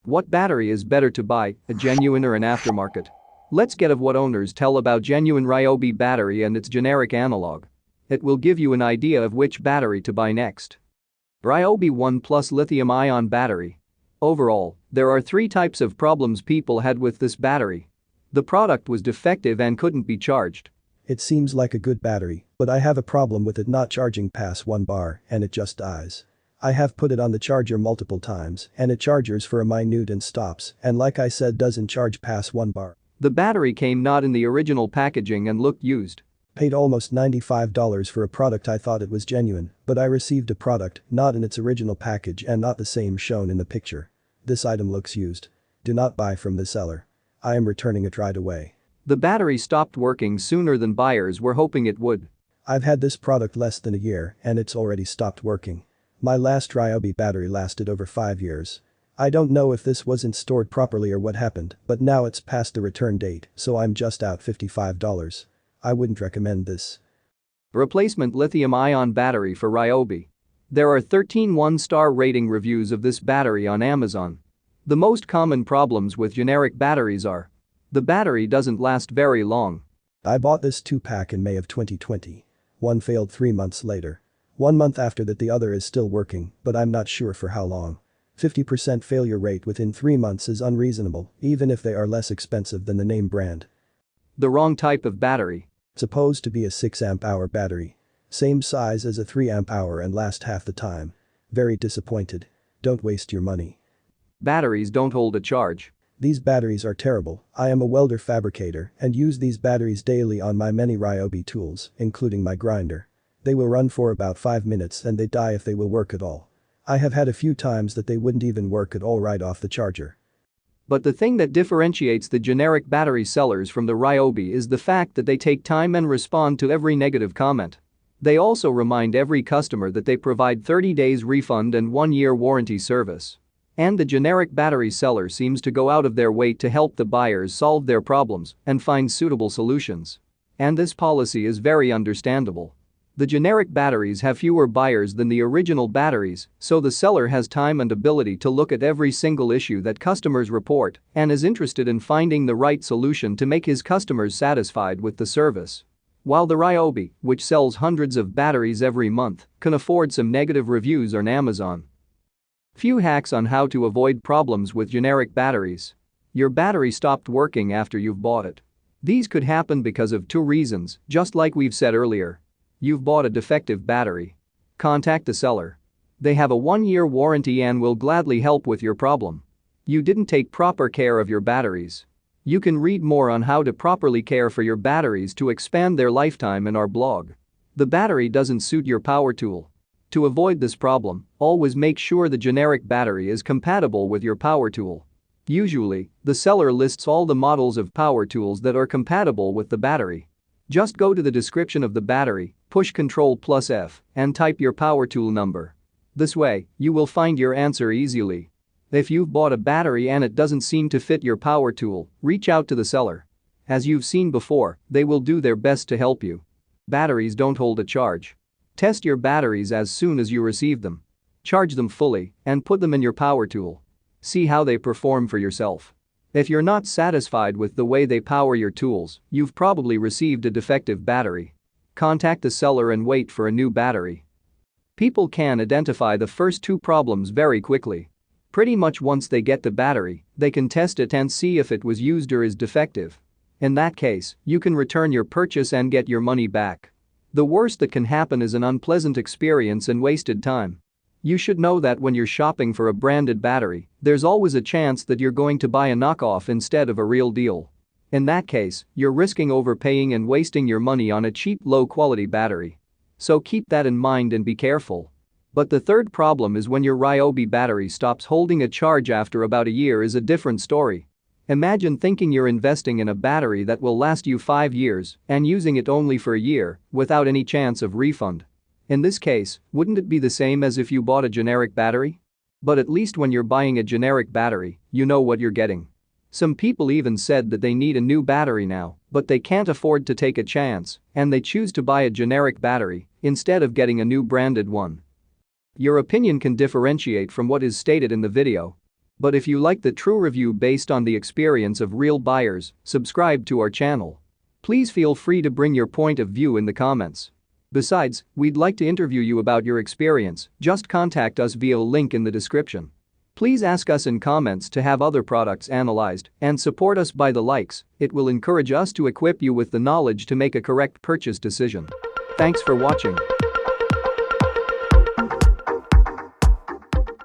What battery is better to buy, a genuine or an aftermarket? Let's get of what owners tell about genuine Ryobi battery and its generic analog. It will give you an idea of which battery to buy next. Ryobi One plus lithium-ion battery. Overall, there are 3 types of problems people had with this battery. The product was defective and couldn't be charged. It seems like a good battery, but I have a problem with it not charging past 1 bar and it just dies. I have put it on the charger multiple times and it charges for a minute and stops, and like I said, doesn't charge past 1 bar. The battery came not in the original packaging and looked used. Paid almost $95 for a product I thought it was genuine, but I received a product not in its original package and not the same shown in the picture. This item looks used. Do not buy from the seller. I am returning it right away. The battery stopped working sooner than buyers were hoping it would. I've had this product less than a year and it's already stopped working. My last Ryobi battery lasted over 5 years. I don't know if this wasn't stored properly or what happened, but now it's past the return date, so I'm just out $55. I wouldn't recommend this. Replacement lithium-ion battery for Ryobi. There are 13 1-star rating reviews of this battery on Amazon. The most common problems with generic batteries are: the battery doesn't last very long. I bought this 2-pack in May of 2020. One failed 3 months later. 1 month after that the other is still working, but I'm not sure for how long. 50% failure rate within 3 months is unreasonable, even if they are less expensive than the name brand. The wrong type of battery. Supposed to be a 6 amp hour battery. Same size as a 3 amp hour and last half the time. Very disappointed. Don't waste your money. Batteries don't hold a charge. These batteries are terrible. I am a welder fabricator and use these batteries daily on my many Ryobi tools, including my grinder. They will run for about 5 minutes and they die if they will work at all. I have had a few times that they wouldn't even work at all right off the charger. But the thing that differentiates the generic battery sellers from the Ryobi is the fact that they take time and respond to every negative comment. They also remind every customer that they provide 30 days refund and 1-year warranty service. And the generic battery seller seems to go out of their way to help the buyers solve their problems and find suitable solutions. And this policy is very understandable. The generic batteries have fewer buyers than the original batteries, so the seller has time and ability to look at every single issue that customers report and is interested in finding the right solution to make his customers satisfied with the service. While the Ryobi, which sells hundreds of batteries every month, can afford some negative reviews on Amazon. Few hacks on how to avoid problems with generic batteries. Your battery stopped working after you've bought it. These could happen because of 2 reasons, just like we've said earlier. You've bought a defective battery. Contact the seller. They have a 1-year warranty and will gladly help with your problem. You didn't take proper care of your batteries. You can read more on how to properly care for your batteries to expand their lifetime in our blog. The battery doesn't suit your power tool. To avoid this problem, always make sure the generic battery is compatible with your power tool. Usually, the seller lists all the models of power tools that are compatible with the battery. Just go to the description of the battery, push Ctrl+F, and type your power tool number. This way, you will find your answer easily. If you've bought a battery and it doesn't seem to fit your power tool, reach out to the seller. As you've seen before, they will do their best to help you. Batteries don't hold a charge. Test your batteries as soon as you receive them. Charge them fully and put them in your power tool. See how they perform for yourself. If you're not satisfied with the way they power your tools, you've probably received a defective battery. Contact the seller and wait for a new battery. People can identify the first 2 problems very quickly. Pretty much once they get the battery, they can test it and see if it was used or is defective. In that case, you can return your purchase and get your money back. The worst that can happen is an unpleasant experience and wasted time. You should know that when you're shopping for a branded battery, there's always a chance that you're going to buy a knockoff instead of a real deal. In that case, you're risking overpaying and wasting your money on a cheap, low-quality battery. So keep that in mind and be careful. But the third problem is when your Ryobi battery stops holding a charge after about a year is a different story. Imagine thinking you're investing in a battery that will last you 5 years and using it only for a year without any chance of refund. In this case, wouldn't it be the same as if you bought a generic battery? But at least when you're buying a generic battery, you know what you're getting. Some people even said that they need a new battery now, but they can't afford to take a chance, and they choose to buy a generic battery instead of getting a new branded one. Your opinion can differentiate from what is stated in the video. But if you like the true review based on the experience of real buyers, subscribe to our channel. Please feel free to bring your point of view in the comments. Besides, we'd like to interview you about your experience, just contact us via a link in the description. Please ask us in comments to have other products analyzed and support us by the likes. It will encourage us to equip you with the knowledge to make a correct purchase decision. Thanks for watching.